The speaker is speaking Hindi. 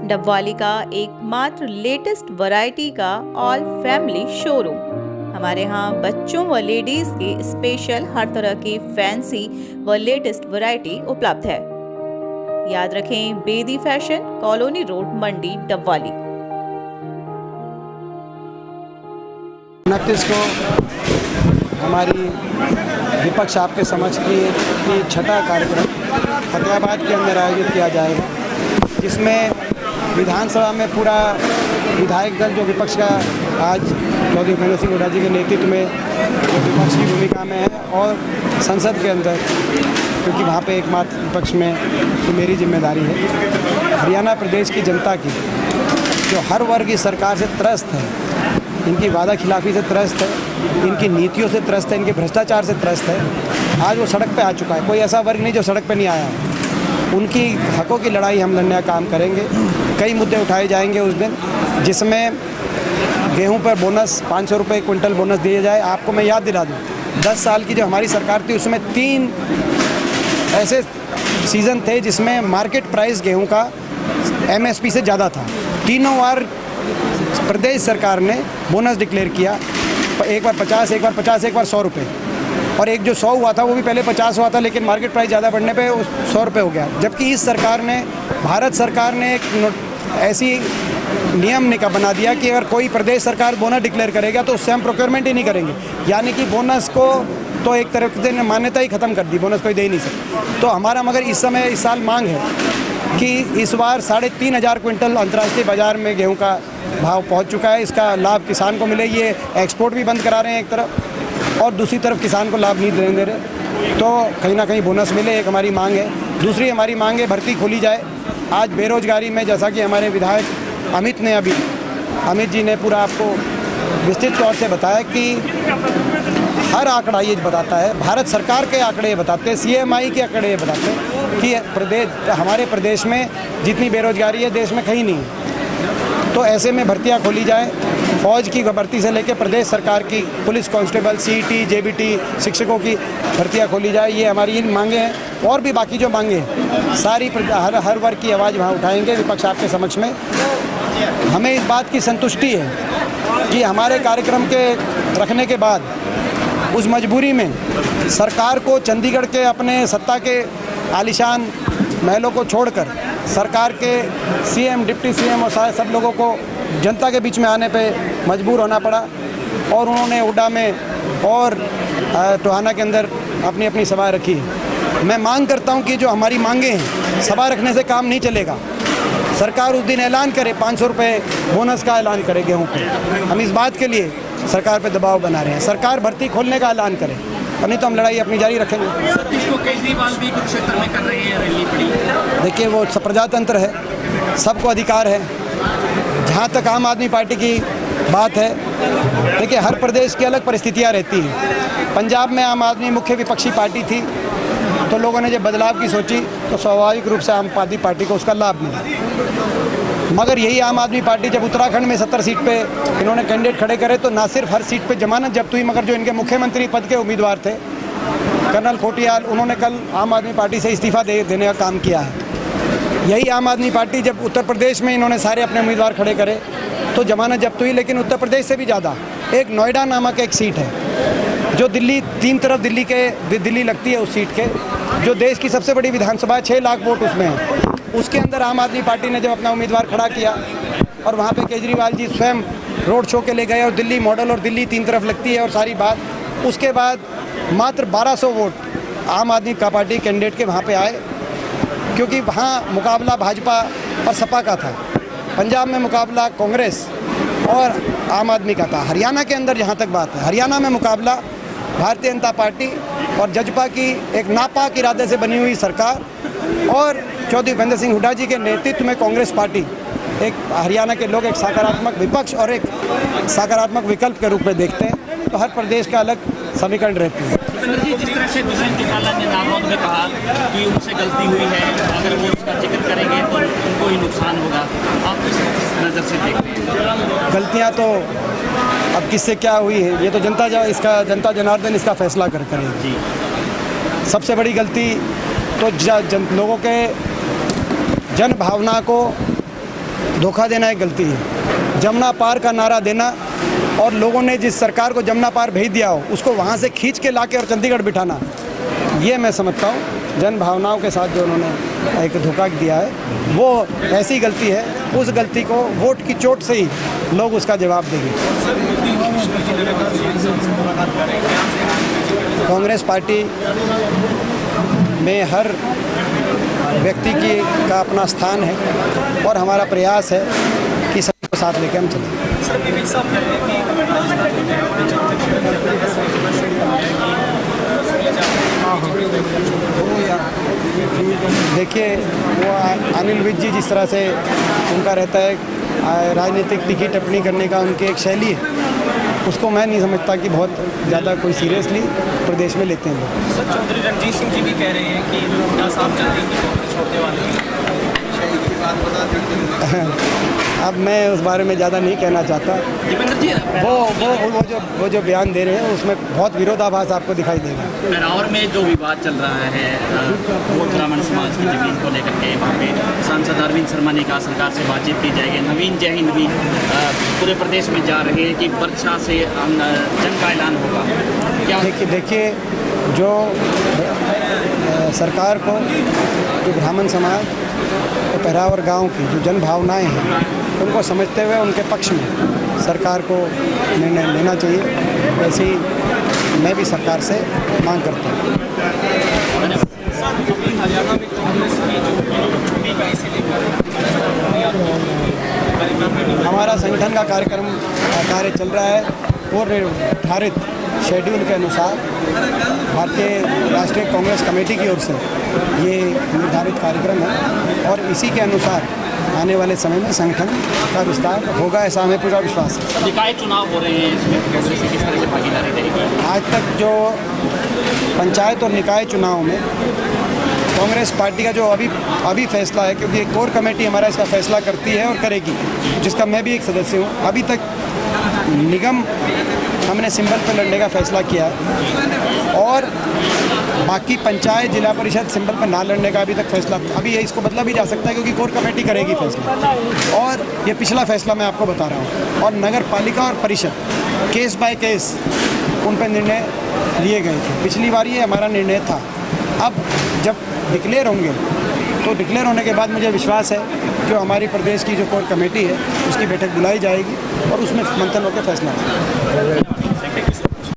डबवाली का एकमात्र लेटेस्ट वैरायटी का ऑल फैमिली शोरूम। हमारे यहाँ बच्चों व लेडीज के स्पेशल हर तरह की फैंसी व लेटेस्ट वैरायटी उपलब्ध है। याद रखें, बेदी फैशन, कॉलोनी रोड, मंडी, डबवाली। 29 को हमारी विपक्ष आपके समक्ष की छठा कार्यक्रम फतेहाबाद के अंदर आयोजित किया जाएगा, जिसमें विधानसभा में पूरा विधायक दल जो विपक्ष का आज चौधरी भूपेंद्र सिंह हुड्डा जी के नेतृत्व में जो विपक्ष की भूमिका में है, और संसद के अंदर क्योंकि वहाँ पे एकमात्र विपक्ष में तो मेरी जिम्मेदारी है, हरियाणा प्रदेश की जनता की जो हर वर्ग इस सरकार से त्रस्त है, इनकी वादा खिलाफी से त्रस्त है, इनकी नीतियों से त्रस्त है, इनके भ्रष्टाचार से त्रस्त है, आज वो सड़क पे आ चुका है। कोई ऐसा वर्ग नहीं जो सड़क पे नहीं आया। उनकी हकों की लड़ाई हम लड़ने का काम करेंगे। कई मुद्दे उठाए जाएंगे उस दिन, जिसमें गेहूं पर बोनस 500 रुपये क्विंटल बोनस दिया जाए। आपको मैं याद दिला दूँ, 10 साल की जो हमारी सरकार थी उसमें 3 ऐसे सीज़न थे जिसमें मार्केट प्राइस गेहूं का MSP से ज़्यादा था। तीनों बार प्रदेश सरकार ने बोनस डिक्लेयर किया, एक बार 50, एक बार 50, एक बार 100 रुपये, और एक जो 100 हुआ था वो भी पहले 50 हुआ था, लेकिन मार्केट प्राइस ज़्यादा बढ़ने पे 100 रुपये हो गया। जबकि इस सरकार ने, भारत सरकार ने एक ऐसी नियम बना दिया कि अगर कोई प्रदेश सरकार बोनस डिक्लेयर करेगा तो उससे हम प्रोक्योरमेंट ही नहीं करेंगे, यानी कि बोनस को तो एक तरफ से मान्यता ही ख़त्म कर दी, बोनस कोई दे ही नहीं सकता। तो हमारा मगर इस साल मांग है कि इस बार 3,500 क्विंटल अंतर्राष्ट्रीय बाज़ार में गेहूं का भाव पहुंच चुका है। इसका लाभ किसान को मिले। ये एक्सपोर्ट भी बंद करा रहे हैं एक तरफ, और दूसरी तरफ किसान को लाभ नहीं देने दे रहे, तो कहीं ना कहीं बोनस मिले, एक हमारी मांग है। दूसरी हमारी मांग है भर्ती खोली जाए। आज बेरोजगारी में, जैसा कि हमारे विधायक अमित जी ने पूरा आपको विस्तृत तौर से बताया कि हर आंकड़ा ये बताता है, भारत सरकार के आंकड़े बताते हैं, CMI के आंकड़े बताते हैं कि हमारे प्रदेश में जितनी बेरोजगारी है देश में कहीं नहीं है। तो ऐसे में भर्तियां खोली जाए। फौज की भर्ती से लेकर प्रदेश सरकार की पुलिस कांस्टेबल, CET, JBT, शिक्षकों की भर्तियां खोली जाए। ये हमारी मांगे हैं, और भी बाकी जो मांगे हैं सारी हर वर्ग की आवाज़ वहाँ उठाएंगे विपक्ष आपके समक्ष में। हमें इस बात की संतुष्टि है कि हमारे कार्यक्रम के रखने के बाद उस मजबूरी में सरकार को चंडीगढ़ के अपने सत्ता के आलीशान महलों को छोड़कर सरकार के CM, डिप्टी CM और सारे सब लोगों को जनता के बीच में आने पे मजबूर होना पड़ा, और उन्होंने हुड्डा में और टोहाना के अंदर अपनी अपनी सभा रखी। मैं मांग करता हूं कि जो हमारी मांगे हैं, सभा रखने से काम नहीं चलेगा। सरकार उस दिन ऐलान करे, 500 रुपये बोनस का ऐलान करे गेहूं को। हम इस बात के लिए सरकार पे दबाव बना रहे हैं। सरकार भर्ती खोलने का ऐलान करे, और नहीं तो हम लड़ाई अपनी जारी रखेंगे। केजरीवाल भी कुछ क्षेत्र में कर रहे हैं रैली बड़ी। देखिए, वो प्रजातंत्र है, सबको अधिकार है। जहाँ तक आम आदमी पार्टी की बात है, देखिए हर प्रदेश की अलग परिस्थितियाँ रहती हैं। पंजाब में आम आदमी मुख्य विपक्षी पार्टी थी, तो लोगों ने जब बदलाव की सोची तो स्वाभाविक रूप से आम आदमी पार्टी को उसका लाभ मिला। मगर यही आम आदमी पार्टी जब उत्तराखंड में 70 सीट पे इन्होंने कैंडिडेट खड़े करे, तो ना सिर्फ हर सीट पे जमानत जब्त हुई, मगर जो इनके मुख्यमंत्री पद के उम्मीदवार थे कर्नल खोटियाल, उन्होंने कल आम आदमी पार्टी से इस्तीफा देने का काम किया है। यही आम आदमी पार्टी जब उत्तर प्रदेश में इन्होंने सारे अपने उम्मीदवार खड़े करे तो जमानत जब्त हुई, लेकिन उत्तर प्रदेश से भी ज़्यादा एक नोएडा नामक एक सीट है जो दिल्ली, 3 तरफ दिल्ली लगती है, उस सीट के जो देश की सबसे बड़ी विधानसभा है, 6 लाख वोट उसमें है। उसके अंदर आम आदमी पार्टी ने जब अपना उम्मीदवार खड़ा किया, और वहाँ पे केजरीवाल जी स्वयं रोड शो के लिए गए, और दिल्ली मॉडल और दिल्ली 3 तरफ लगती है और सारी बात, उसके बाद मात्र 1200 वोट आम आदमी का पार्टी कैंडिडेट के वहाँ पे आए, क्योंकि वहाँ मुकाबला भाजपा और सपा का था। पंजाब में मुकाबला कांग्रेस और आम आदमी का था। हरियाणा के अंदर जहाँ तक बात है, हरियाणा में मुकाबला भारतीय जनता पार्टी और जजपा की एक नापाक इरादे से बनी हुई सरकार, और चौधरी भूपेंद्र सिंह हुड्डा जी के नेतृत्व में कांग्रेस पार्टी। एक हरियाणा के लोग एक सकारात्मक विपक्ष और एक सकारात्मक विकल्प के रूप में देखते हैं, तो हर प्रदेश का अलग समीकरण रहती है। जिस तरह से दुष्यंत चौटाला ने नामौद में कहा कि उनसे गलती हुई है, अगर वो उसका जिक्र करेंगे तो उनको ही नुकसान होगा, आप किस नज़र से देखते हैं? गलतियाँ तो अब किससे क्या हुई है, ये तो जनता जनार्दन इसका फैसला करेगी। सबसे बड़ी गलती तो लोगों के जन भावना को धोखा देना एक गलती है। जमुना पार का नारा देना और लोगों ने जिस सरकार को जमुना पार भेज दिया हो उसको वहाँ से खींच के लाके और चंडीगढ़ बिठाना, ये मैं समझता हूँ जन भावनाओं के साथ जो उन्होंने एक धोखा दिया है वो ऐसी गलती है। उस गलती को वोट की चोट से ही लोग उसका जवाब देंगे। कांग्रेस पार्टी में हर व्यक्ति का अपना स्थान है और हमारा प्रयास है कि सबको साथ लेकर हम चलें। देखिए वो अनिल विज जी जिस तरह से उनका रहता है राजनीतिक टिकी टिप्पणी करने का उनकी एक शैली है, उसको मैं नहीं समझता कि बहुत ज़्यादा कोई सीरियसली प्रदेश में लेते हैं लोग। सर चौधरी रणजीत सिंह जी भी कह रहे हैं कि हुड्डा साहब जल्दी ही छोड़ने वाले हैं। अब मैं उस बारे में ज़्यादा नहीं कहना चाहता। दीपेंद्र जी, वो जो बयान दे रहे हैं उसमें बहुत विरोधाभास आपको दिखाई देगा। पेरावर में जो विवाद चल रहा है वोट ब्राह्मण समाज की जमीन को लेकर के, वहाँ पे सांसद अरविंद शर्मा ने कहा सरकार से बातचीत की जाएगी। नवीन जय हिंद भी पूरे प्रदेश में जा रहे हैं कि वर्षा से जंग का ऐलान होगा। क्या देखिए जो सरकार को जो ब्राह्मण समाज और पेरावर गांव की जो जन भावनाएं हैं उनको समझते हुए उनके पक्ष में सरकार को निर्णय लेना चाहिए। वैसे ही मैं भी सरकार से मांग करता हूँ। हरियाणा में कांग्रेस की जो छुट्टी का इसे लेकर हमारा संगठन का कार्य चल रहा है और निर्धारित शेड्यूल के अनुसार भारतीय राष्ट्रीय कांग्रेस कमेटी की ओर से ये निर्धारित कार्यक्रम है और इसी के अनुसार आने वाले समय में संगठन का विस्तार होगा, ऐसा हमें पूरा विश्वास है। निकाय चुनाव हो रहे हैं, इसमें कांग्रेस की किस तरह से भागीदारी रहेगी? आज तक जो पंचायत और निकाय चुनाव में कांग्रेस पार्टी का जो अभी फैसला है, क्योंकि एक कोर कमेटी हमारा इसका फैसला करती है और करेगी, जिसका मैं भी एक सदस्य हूँ। अभी तक निगम हमने सिंबल पर लड़ने का फैसला किया और बाकी पंचायत जिला परिषद सिंबल पर ना लड़ने का अभी तक फैसला, अभी ये इसको बदला भी जा सकता है क्योंकि कोर कमेटी करेगी फैसला। और ये पिछला फैसला मैं आपको बता रहा हूँ। और नगर पालिका और परिषद केस बाय केस उन पर निर्णय लिए गए थे। पिछली बार ये हमारा निर्णय था। अब जब डिक्लेयर होंगे तो डिक्लेयर होने के बाद मुझे विश्वास है जो हमारी प्रदेश की जो कोर कमेटी है उसकी बैठक बुलाई जाएगी और उसमें मंथन होकर फैसला होगा।